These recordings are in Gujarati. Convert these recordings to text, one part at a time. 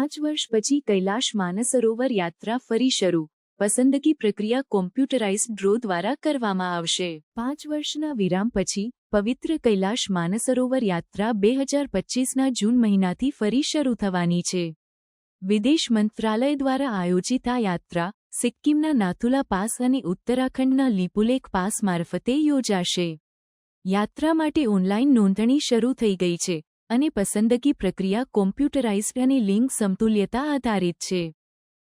5 વર્ષ પછી કૈલાશ માનસરોવર યાત્રા ફરી શરૂ. પસંદગી પ્રક્રિયા કોમ્પ્યુટરાઇઝ્ડ ડ્રો દ્વારા કરવામાં આવશે. 5 વર્ષના વિરામ પછી પવિત્ર કૈલાશ માનસરોવર યાત્રા 2025ના જૂન મહિનાથી ફરી શરૂ થવાની છે. વિદેશ મંત્રાલય દ્વારા આયોજિત આ યાત્રા સિક્કિમના નાથુલા પાસ અને ઉત્તરાખંડના લિપુલેખ પાસ મારફતે યોજાશે. યાત્રા માટે ઓનલાઇન નોંધણી શરૂ થઈ ગઈ છે અને પસંદગી પ્રક્રિયા કોમ્પ્યુટરાઇઝ્ડ અને લિંગ સમતુલ્યતા આધારિત છે.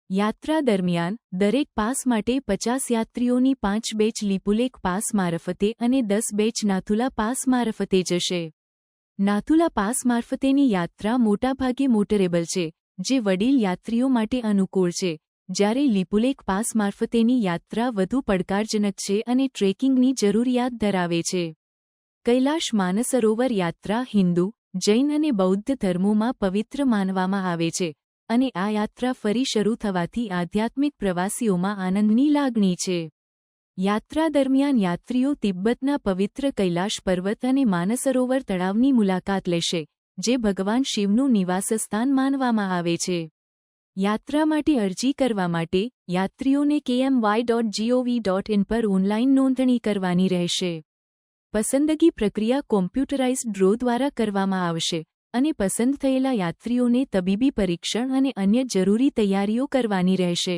યાત્રા દરમિયાન દરેક પાસ માટે 50 યાત્રીઓની 5 બેચ લિપુલેખ પાસ મારફતે અને 10 બેચ નાથુલા પાસ મારફતે જશે. નાથુલા પાસ મારફતેની યાત્રા મોટાભાગે મોટરેબલ છે, જે વડીલ યાત્રીઓ માટે અનુકૂળ છે, જ્યારે લિપુલેખ પાસ મારફતેની યાત્રા વધુ પડકારજનક છે અને ટ્રેકિંગની જરૂરિયાત ધરાવે છે. કૈલાશ માનસરોવર યાત્રા હિન્દુ, જૈન અને બૌદ્ધ ધર્મોમાં પવિત્ર માનવામાં આવે છે અને આ યાત્રા ફરી શરૂ થવાથી આધ્યાત્મિક પ્રવાસીઓમાં આનંદની લાગણી છે. યાત્રા દરમિયાન યાત્રીઓ તિબ્બતના પવિત્ર કૈલાશ પર્વત અને માનસરોવર તળાવની મુલાકાત લેશે, જે ભગવાન શિવનું નિવાસસ્થાન માનવામાં આવે છે. યાત્રા માટે અરજી કરવા માટે યાત્રીઓને kmy.gov.in પર ઓનલાઇન નોંધણી કરવાની રહેશે. પસંદગી પ્રક્રિયા કોમ્પ્યુટરાઇઝ્ડ ડ્રો દ્વારા કરવામાં આવશે અને પસંદ થયેલા યાત્રીઓને તબીબી પરીક્ષણ અને અન્ય જરૂરી તૈયારીઓ કરવાની રહેશે.